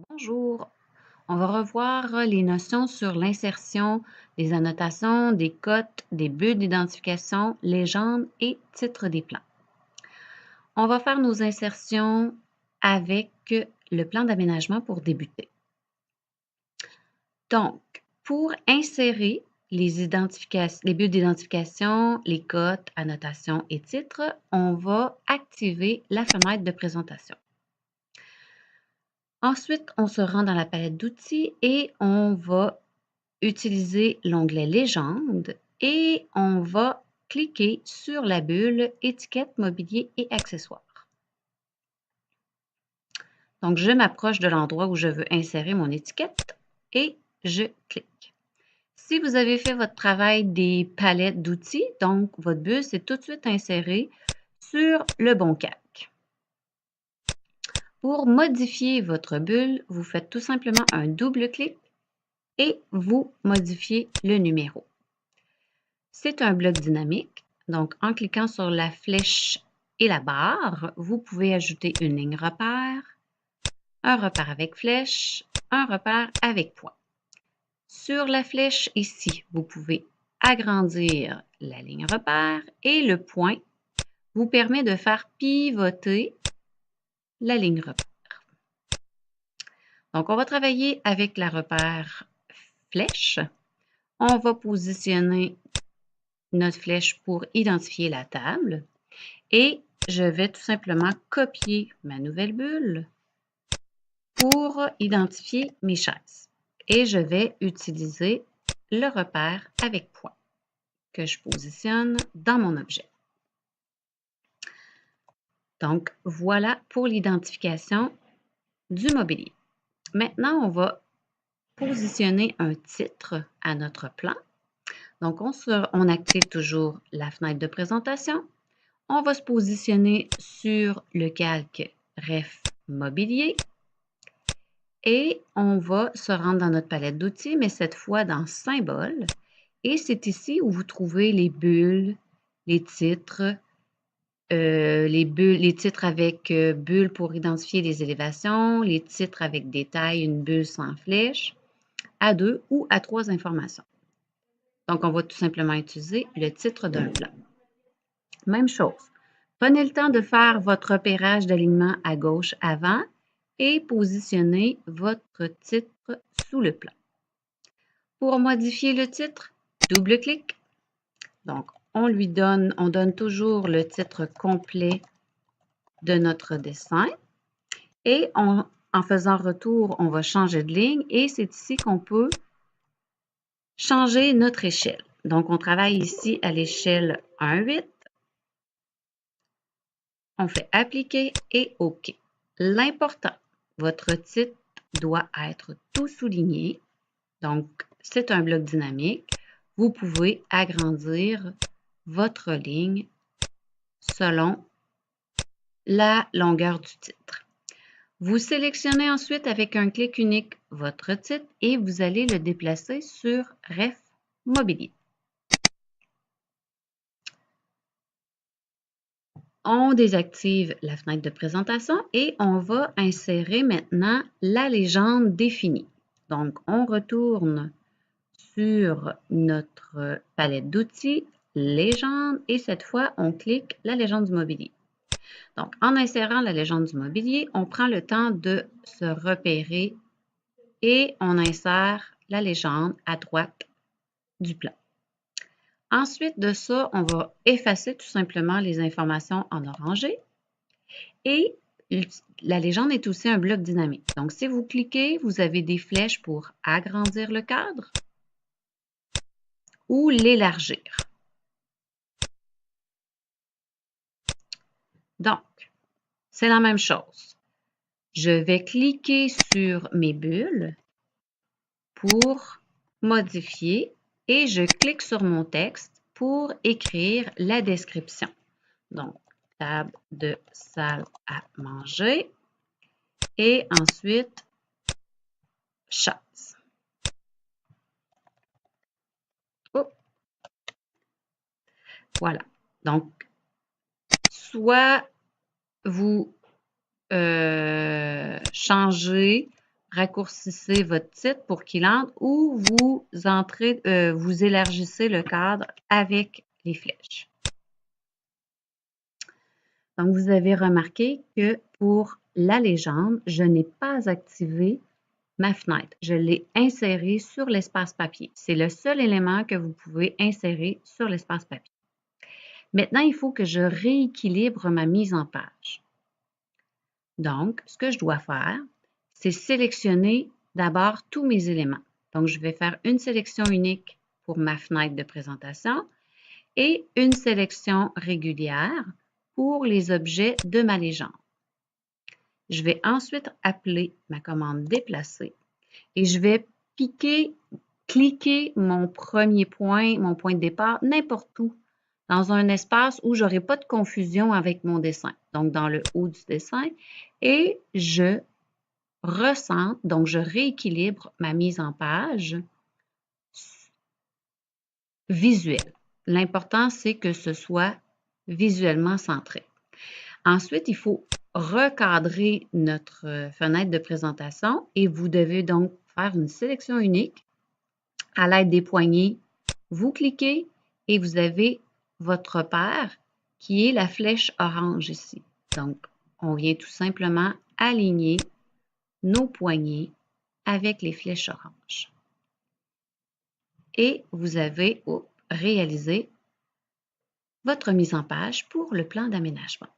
Bonjour, on va revoir les notions sur l'insertion, des annotations, des cotes, des bulles d'identification, légendes et titres des plans. On va faire nos insertions avec le plan d'aménagement pour débuter. Donc, pour insérer les bulles d'identification, les cotes, annotations et titres, on va activer la fenêtre de présentation. Ensuite, on se rend dans la palette d'outils et on va utiliser l'onglet Légende et on va cliquer sur la bulle Étiquette, mobilier et accessoires. Donc, je m'approche de l'endroit où je veux insérer mon étiquette et je clique. Si vous avez fait votre travail des palettes d'outils, donc votre bulle s'est tout de suite insérée sur le bon calque. Pour modifier votre bulle, vous faites tout simplement un double clic et vous modifiez le numéro. C'est un bloc dynamique, donc en cliquant sur la flèche et la barre, vous pouvez ajouter une ligne repère, un repère avec flèche, un repère avec point. Sur la flèche ici, vous pouvez agrandir la ligne repère et le point vous permet de faire pivoter la ligne repère. Donc, on va travailler avec la repère flèche. On va positionner notre flèche pour identifier la table et je vais tout simplement copier ma nouvelle bulle pour identifier mes chaises. Et je vais utiliser le repère avec point que je positionne dans mon objet. Donc, voilà pour l'identification du mobilier. Maintenant, on va positionner un titre à notre plan. Donc, on active toujours la fenêtre de présentation. On va se positionner sur le calque Ref Mobilier et on va se rendre dans notre palette d'outils, mais cette fois dans Symboles. Et c'est ici où vous trouvez les bulles, les titres, les titres avec bulles pour identifier les élévations, les titres avec détail, une bulle sans flèche, à 2 ou à 3 informations. Donc, on va tout simplement utiliser le titre d'un plan. Même chose. Prenez le temps de faire votre repérage d'alignement à gauche avant et positionnez votre titre sous le plan. Pour modifier le titre, double-clic. Donc, on donne toujours le titre complet de notre dessin et en faisant retour, on va changer de ligne et c'est ici qu'on peut changer notre échelle. Donc, on travaille ici à l'échelle 1,8. On fait appliquer et OK. L'important, votre titre doit être tout souligné. Donc, c'est un bloc dynamique. Vous pouvez agrandir votre ligne selon la longueur du titre. Vous sélectionnez ensuite avec un clic unique votre titre et vous allez le déplacer sur Ref Mobilier. On désactive la fenêtre de présentation et on va insérer maintenant la légende définie. Donc, on retourne sur notre palette d'outils, légende, et cette fois, on clique la légende du mobilier. Donc, en insérant la légende du mobilier, on prend le temps de se repérer et on insère la légende à droite du plan. Ensuite de ça, on va effacer tout simplement les informations en orangé et la légende est aussi un bloc dynamique. Donc, si vous cliquez, vous avez des flèches pour agrandir le cadre ou l'élargir. Donc, c'est la même chose. Je vais cliquer sur mes bulles pour modifier et je clique sur mon texte pour écrire la description. Donc, table de salle à manger et ensuite chaise. Oh. Voilà. Donc, soit vous changez raccourcissez votre titre pour qu'il entre ou vous élargissez le cadre avec les flèches. Donc, vous avez remarqué que pour la légende, je n'ai pas activé ma fenêtre. Je l'ai insérée sur l'espace papier. C'est le seul élément que vous pouvez insérer sur l'espace papier. Maintenant, il faut que je rééquilibre ma mise en page. Donc, ce que je dois faire, c'est sélectionner d'abord tous mes éléments. Donc, je vais faire une sélection unique pour ma fenêtre de présentation et une sélection régulière pour les objets de ma légende. Je vais ensuite appeler ma commande déplacer et je vais cliquer mon premier point, mon point de départ, n'importe où, dans un espace où je n'aurai pas de confusion avec mon dessin. Donc, dans le haut du dessin, et je recentre, donc je rééquilibre ma mise en page visuelle. L'important, c'est que ce soit visuellement centré. Ensuite, il faut recadrer notre fenêtre de présentation et vous devez donc faire une sélection unique. À l'aide des poignées, vous cliquez et vous avez votre repère qui est la flèche orange ici. Donc, on vient tout simplement aligner nos poignées avec les flèches oranges. Et vous avez réalisé votre mise en page pour le plan d'aménagement.